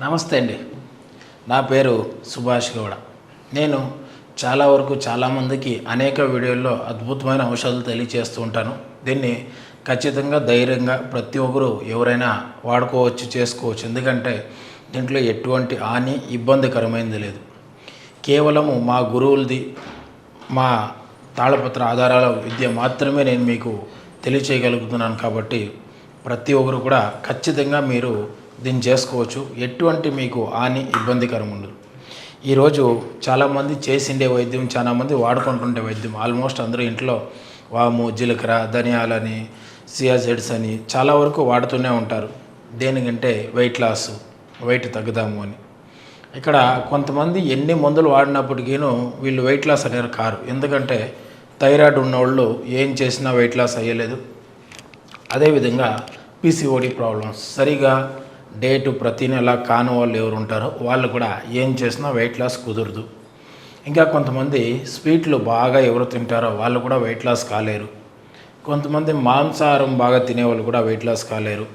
నమస్తే అండి. నా పేరు సుభాష్ గౌడ. నేను చాలామందికి అనేక వీడియోల్లో అద్భుతమైన ఔషధాలు తెలియజేస్తూ ఉంటాను. దీన్ని ఖచ్చితంగా ధైర్యంగా ప్రతి ఒక్కరు ఎవరైనా వాడుకోవచ్చు, చేసుకోవచ్చు. ఎందుకంటే దీంట్లో ఎటువంటి హాని, ఇబ్బందికరమైనది లేదు. కేవలము మా గురువులది, మా తాళపత్ర ఆధారాల విద్య మాత్రమే నేను మీకు తెలియచేయగలుగుతున్నాను. కాబట్టి ప్రతి ఒక్కరు కూడా ఖచ్చితంగా మీరు దీన్ని చేసుకోవచ్చు. ఎటువంటి మీకు హాని, ఇబ్బందికరం ఉండదు. ఈరోజు చాలామంది చేసిండే వైద్యం, చాలామంది వాడుకుంటుండే వైద్యం, ఆల్మోస్ట్ అందరూ ఇంట్లో వాము, జీలకర్ర, ధనియాలని, సియాజెడ్స్ అని చాలా వరకు వాడుతూనే ఉంటారు. దేనికంటే వెయిట్ లాస్, వెయిట్ తగ్గుదాము అని. ఇక్కడ కొంతమంది ఎన్ని మందులు వాడినప్పటికీను వీళ్ళు వెయిట్ లాస్ అనేవారు కారు. ఎందుకంటే థైరాయిడ్ ఉన్నవాళ్ళు ఏం చేసినా వెయిట్ లాస్ అయ్యలేదు. అదేవిధంగా పీసీఓడి ప్రాబ్లమ్స్ సరిగా డేటు ప్రతి నెల కాని వాళ్ళు ఎవరు ఉంటారో వాళ్ళు కూడా ఏం చేసినా వెయిట్ లాస్ కుదరదు. ఇంకా కొంతమంది స్వీట్లు బాగా ఎవరు తింటారో వాళ్ళు కూడా వెయిట్ లాస్ కాలేరు. కొంతమంది మాంసాహారం బాగా తినేవాళ్ళు కూడా వెయిట్ లాస్ కాలేరు.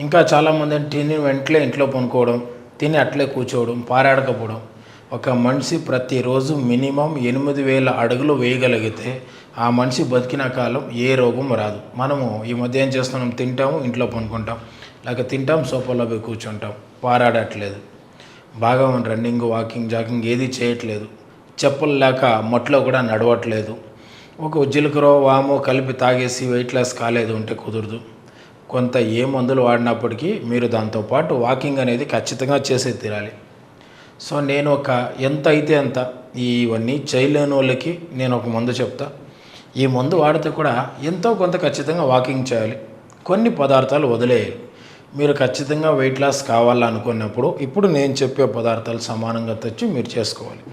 ఇంకా చాలామంది తిని వెంటనే ఇంట్లో పనుకోవడం, తిని అట్లే కూర్చోవడం, పారాడకపోవడం. ఒక మనిషి ప్రతిరోజు మినిమం 8,000 అడుగులు వేయగలిగితే ఆ మనిషి బతికిన కాలం ఏ రోగం రాదు. మనము ఈ మధ్య ఏం చేస్తున్నాం? తింటాము, ఇంట్లో పనుకుంటాం, లేక తింటాం, సోఫాలో పోయి కూర్చుంటాం, పారాడట్లేదు, బాగా రన్నింగ్, వాకింగ్, జాగింగ్ ఏది చేయట్లేదు, చెప్పులు లేక మట్లో కూడా నడవట్లేదు. ఒక జీలకర్ర, వాము కలిపి తాగేసి వెయిట్ లాస్ కాలేదు అంటే కుదరదు. కొంత ఏ మందులు వాడినప్పటికీ మీరు దాంతోపాటు వాకింగ్ అనేది ఖచ్చితంగా చేసే తీరాలి. సో నేను ఎంత అయితే అంత ఇవన్నీ చేయలేని వాళ్ళకి నేను ఒక మందు చెప్తా. ఈ మందు వాడితే కూడా ఎంతో కొంత ఖచ్చితంగా వాకింగ్ చేయాలి, కొన్ని పదార్థాలు వదిలేయాలి. మీరు ఖచ్చితంగా వెయిట్ లాస్ కావాలనుకున్నప్పుడు ఇప్పుడు నేను చెప్పే పదార్థాలు సమానంగా తెచ్చి మీరు చేసుకోవాలి.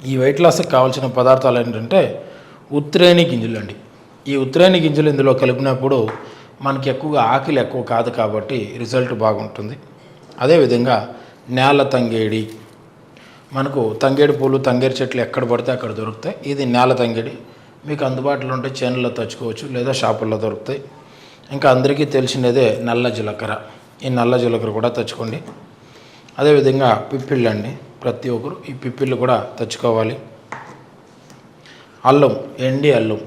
ఈ వెయిట్ లాస్కి కావాల్సిన పదార్థాలు ఏంటంటే ఉత్రేణి గింజలు అండి. ఈ ఉత్రేణి గింజలు ఇందులో కలిపినప్పుడు మనకి ఎక్కువగా ఆకలి ఎక్కువ కాదు కాబట్టి రిజల్ట్ బాగుంటుంది. అదేవిధంగా నేల తంగేడి, మనకు తంగేడి పూలు, తంగేడి చెట్లు ఎక్కడ పడితే అక్కడ దొరుకుతాయి. ఇది నేల తంగేడి మీకు అందుబాటులో ఉంటే చేనుల్లో తెచ్చుకోవచ్చు, లేదా షాపుల్లో దొరుకుతాయి. ఇంకా అందరికీ తెలిసినదే నల్ల జీలకర్ర. ఈ నల్ల జీలకర్ర కూడా తెచ్చుకోండి. అదేవిధంగా పిప్పిళ్ళు అండి, ప్రతి ఒక్కరు ఈ పిప్పిళ్ళు కూడా తెచ్చుకోవాలి. అల్లం, ఎండి అల్లం,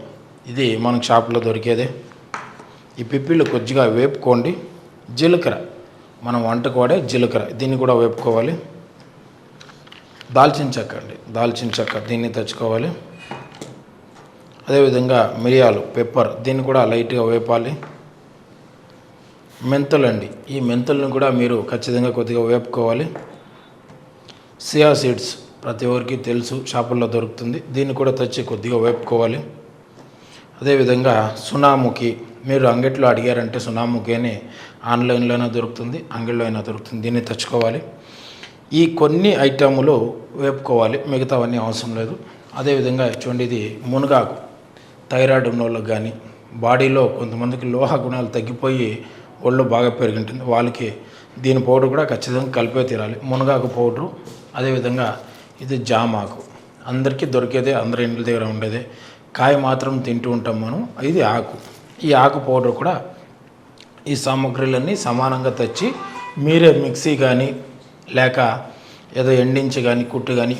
ఇది మనకు షాపులో దొరికేదే. ఈ పిప్పిళ్ళు కొద్దిగా వేపుకోండి. జీలకర్ర, మనం వంటకు వాడే జీలకర్ర, దీన్ని కూడా వేపుకోవాలి. దాల్చిన చెక్క అండి, దాల్చిన చెక్క, దీన్ని తెచ్చుకోవాలి. అదేవిధంగా మిరియాలు, పెప్పర్, దీన్ని కూడా లైట్గా వేపాలి. మెంతులండి, ఈ మెంతులను కూడా మీరు ఖచ్చితంగా కొద్దిగా వేపుకోవాలి. సియా సీడ్స్ ప్రతి ఒక్కరికి తెలుసు, షాపుల్లో దొరుకుతుంది, దీన్ని కూడా తెచ్చి కొద్దిగా వేపుకోవాలి. అదేవిధంగా సునాముఖి, మీరు అంగట్లో అడిగారంటే సునాముఖి అని ఆన్లైన్లోనే దొరుకుతుంది, అంగడిలో అయినా దొరుకుతుంది, దీన్ని తెచ్చుకోవాలి. ఈ కొన్ని ఐటములు వేపుకోవాలి, మిగతావన్నీ అవసరం లేదు. అదేవిధంగా చూడండి, ఇది మునగాకు, థైరాయిడ్ ఉన్న వాళ్ళకి కానీ, బాడీలో కొంతమందికి లోహ గుణాలు తగ్గిపోయి ఒళ్ళు బాగా పెరుగుంటుంది, వాళ్ళకి దీని పౌడర్ కూడా ఖచ్చితంగా కలిపే తీరాలి, మునగాకు పౌడరు. అదేవిధంగా ఇది జామాకు, అందరికీ దొరికేదే, అందరి ఇంటి దగ్గర ఉండేదే, కాయ మాత్రం తింటూ ఉంటాం మనం. ఇది ఆకు, ఈ ఆకు పౌడర్ కూడా. ఈ సామగ్రిలన్నీ సమానంగా తెచ్చి మీరే మిక్సీ కానీ లేక ఏదో ఎండించి కానీ కుట్టు కానీ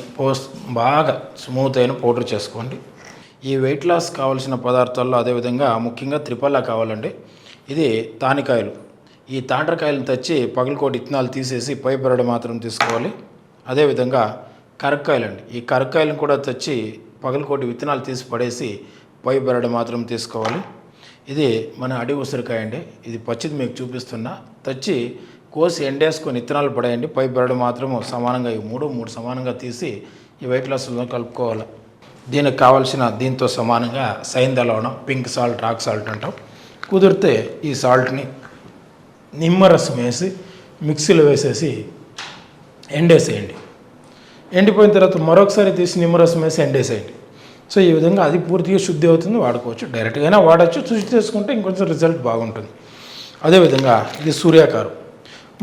బాగా స్మూత్ అయిన పౌడర్ చేసుకోండి. ఈ వెయిట్ లాస్ కావాల్సిన పదార్థాల్లో అదేవిధంగా ముఖ్యంగా త్రిపల్లా కావాలండి. ఇది తానికాయలు, ఈ తాండ్రకాయలను తెచ్చి పగలకోటి ఇత్తనాలు తీసేసి పై బెరడు మాత్రం తీసుకోవాలి. అదేవిధంగా కరక్కాయలండి, ఈ కరక్కాయలను కూడా తెచ్చి పగలకోటి విత్తనాలు తీసి పడేసి పై బెరడు మాత్రం తీసుకోవాలి. ఇది మన అడి ఉసిరికాయ అండి, ఇది పచ్చిది మీకు చూపిస్తున్నా. తెచ్చి కోసి ఎండేసుకొని విత్తనాలు పడేయండి, పై బెరడు మాత్రము సమానంగా ఈ మూడు సమానంగా తీసి ఈ వెయిట్ లాస్లో కలుపుకోవాలి. దీనికి కావాల్సిన దీంతో సమానంగా సైంధలవణం, పింక్ సాల్ట్, రాక్ సాల్ట్ అంటాం. కుదిరితే ఈ సాల్ట్ని నిమ్మరసం వేసి మిక్సీలో వేసేసి ఎండేసేయండి. ఎండిపోయిన తర్వాత మరొకసారి తీసి నిమ్మరసం వేసి ఎండేసేయండి. సో ఈ విధంగా అది పూర్తిగా శుద్ధి అవుతుంది, వాడుకోవచ్చు. డైరెక్ట్గానే వాడచ్చు, శుద్ధి చేసుకుంటే ఇంకొంచెం రిజల్ట్ బాగుంటుంది. అదేవిధంగా ఇది సూర్యాకారం,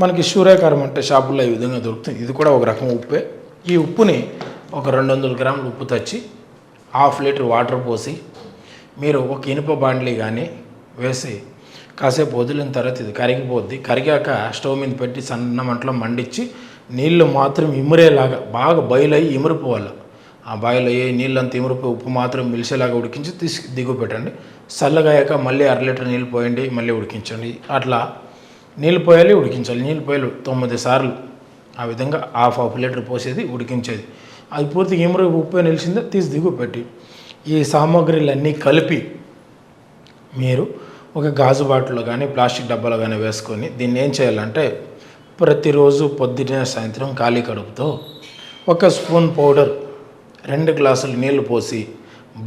మనకి సూర్యాకారం అంటే షాపుల్లో ఈ విధంగా దొరుకుతుంది. ఇది కూడా ఒక రకం ఉప్పే. ఈ ఉప్పుని ఒక 200 గ్రాములు ఉప్పు తెచ్చి 1/2 లీటర్ వాటర్ పోసి మీరు ఒక ఇనుప బాండ్లీ కానీ వేసి కాసేపు వదిలిన తర్వాత ఇది కరిగిపోద్ది. కరిగాక స్టవ్ మీద పెట్టి సన్న మంటలో మండించి నీళ్లు మాత్రం ఇమిరేలాగా బాగా బాయిల్ అయ్యి ఇమిరిపోవాలి. ఆ బాయిల్ అయ్యి నీళ్ళంతా ఇమిరిపోయి ఉప్పు మాత్రం మిలిసేలాగా ఉడికించి దిగు పెట్టండి. చల్లగా అయ్యాక మళ్ళీ 1/2 లీటర్ నీళ్ళు పోయండి, మళ్ళీ ఉడికించండి. అట్లా నీళ్ళు పోయాలి, ఉడికించాలి. నీళ్ళు పోయాలి 9 సార్లు. ఆ విధంగా హాఫ్ లీటర్ పోసేది, ఉడికించేది. అది పూర్తిగా ఇమిరి ఉప్పు నిలిచిందో తీసి దిగు పెట్టి ఈ సామాగ్రిలన్నీ కలిపి మీరు ఒక గాజు బాటిల్లో కానీ ప్లాస్టిక్ డబ్బాలో కానీ వేసుకొని దీన్ని ఏం చేయాలంటే ప్రతిరోజు పొద్దున సాయంత్రం ఖాళీ కడుపుతో 1 స్పూన్ పౌడర్ 2 గ్లాసులు నీళ్లు పోసి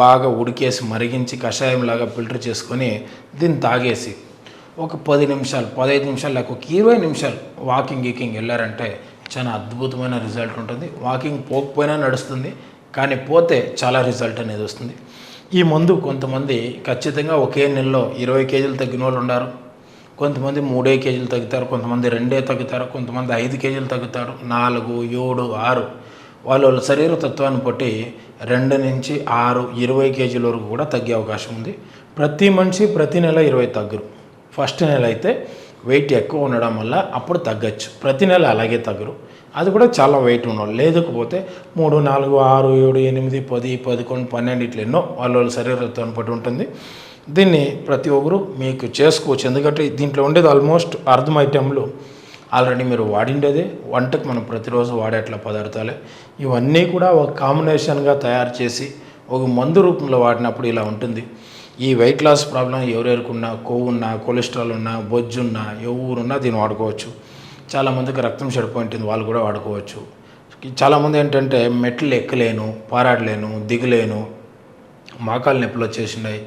బాగా ఉడికేసి మరిగించి కషాయంలాగా ఫిల్టర్ చేసుకొని దీన్ని తాగేసి ఒక 10 నిమిషాలు 15 నిమిషాలు లేక ఒక 20 నిమిషాలు వాకింగ్ వెళ్ళారంటే చాలా అద్భుతమైన రిజల్ట్ ఉంటుంది. వాకింగ్ పోకపోయినా నడుస్తుంది, కానీ పోతే చాలా రిజల్ట్ అనేది వస్తుంది. ఈ మందు కొంతమంది ఖచ్చితంగా ఒకే నెలలో 20 కేజీలు తగ్గిన వాళ్ళు ఉన్నారు, కొంతమంది 3 కేజీలు తగ్గుతారు, కొంతమంది 2 తగ్గుతారు, కొంతమంది 5 కేజీలు తగ్గుతారు, 4, 7, 6 వాళ్ళ శరీర తత్వాన్ని బట్టి 2 నుంచి 6, 20 కేజీల వరకు కూడా తగ్గే అవకాశం ఉంది. ప్రతి మనిషి ప్రతి నెల 20 తగ్గరు. ఫస్ట్ నెల అయితే వెయిట్ ఎక్కువ ఉండడం వల్ల అప్పుడు తగ్గచ్చు, ప్రతి నెల అలాగే తగ్గరు. అది కూడా చాలా వెయిట్ ఉన్నవాళ్ళు. లేకపోతే 3, 4, 6, 7, 8, 10, 11, 12 ఇట్లా ఎన్నో వాళ్ళ శరీరంతో పాటు ఉంటుంది. దీన్ని ప్రతి ఒక్కరు మీకు చేసుకోవచ్చు. ఎందుకంటే దీంట్లో ఉండేది ఆల్మోస్ట్ అర్ధం ఐటెంలు ఆల్రెడీ మీరు వాడిండేదే, వంటకు మనం ప్రతిరోజు వాడేట్ల పదార్థాలే. ఇవన్నీ కూడా ఒక కాంబినేషన్గా తయారు చేసి ఒక మందు రూపంలో వాడినప్పుడు ఇలా ఉంటుంది. ఈ వెయిట్ లాస్ ప్రాబ్లం ఎవరెవరికున్నా, కొవ్వున్నా, కొలెస్ట్రాల్ ఉన్నా, బొజ్జున్నా, ఎవరున్నా దీన్ని వాడుకోవచ్చు. చాలామందికి రక్తం చెడిపోయింటుంది, వాళ్ళు కూడా వాడుకోవచ్చు. చాలామంది ఏంటంటే మెట్లు ఎక్కలేను, పారాడలేను, దిగులేను, మోకాలు నొప్పులు వచ్చేసినాయి,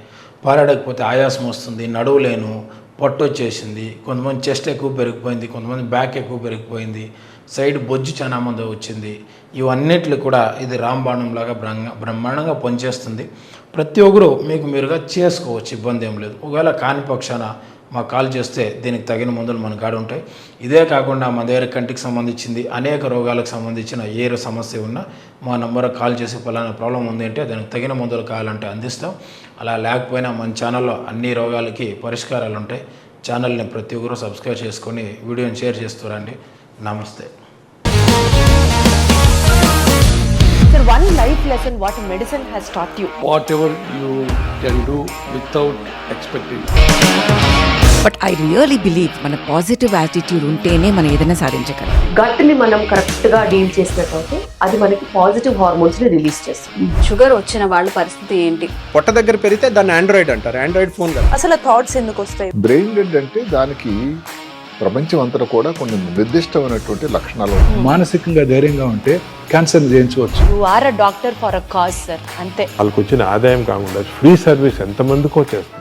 పారాడకపోతే ఆయాసం వస్తుంది, నడువులేను, పొట్టు వచ్చేసింది, కొంతమంది చెస్ట్ ఎక్కువ పెరిగిపోయింది, కొంతమంది బ్యాక్ ఎక్కువ పెరిగిపోయింది, సైడ్ బొజ్జు చాలా మంది వచ్చింది. ఇవన్నిట్లు కూడా ఇది రాంబాణంలాగా బ్రహ్మాండంగా పనిచేస్తుంది. ప్రతి ఒక్కరు మీకు మీరుగా చేసుకోవచ్చు, ఇబ్బంది ఏం లేదు. ఒకవేళ కాని పక్షాన మాకు కాల్ చేస్తే దీనికి తగిన మందులు మన కాడ ఉంటాయి. ఇదే కాకుండా మన దగ్గర కంటికి సంబంధించింది అనేక రోగాలకు సంబంధించిన ఏ సమస్య ఉన్నా మా నంబర్కి కాల్ చేసి పలానా ప్రాబ్లం ఉంది అంటే దానికి తగిన మందులు కావాలంటే అందిస్తాం. అలా లేకపోయినా మన ఛానల్లో అన్ని రోగాలకి పరిష్కారాలు ఉంటాయి. ఛానల్ని ప్రతి ఒక్కరూ సబ్స్క్రైబ్ చేసుకొని వీడియోని షేర్ చేస్తురండి. నమస్తే. Sir, one life lesson what medicine has taught you. Whatever you can do without expecting. But I really believe మన పాజిటివ్ యాటిట్యూడ్ ఉంటేనే మనం ఏదైనా సాధించగలం. గట్ని మనం కరెక్ట్గా డీల్ చేసినట్లయితే అది మనకి పాజిటివ్ హార్మోన్స్ని రిలీజ్ చేస్తుంది. షుగర్ వచ్చిన వాళ్ళ పరిస్థితి ఏంటి? పొట్ట దగ్గర పెరిగితే దాన్ని ఆండ్రాయిడ్ అంటారు, ఆండ్రాయిడ్ ఫోన్ కదా. అసలు థాట్స్ ఎందుకు వస్తాయి? బ్రెయిన్ డెడ్ అంటే దానికి ప్రపంచం అంతా కూడా కొన్ని నిర్దిష్టమైనటువంటి లక్షణాలు ఉంటాయి. మానసికంగా ధైర్యంగా ఉంటే క్యాన్సర్ జయించవచ్చు. You are a doctor for a cause sir, అంతే. వాళ్ళకు వచ్చిన ఆదాయం కాకుండా ఫ్రీ సర్వీస్ ఎంతమందికో చేస్తారు.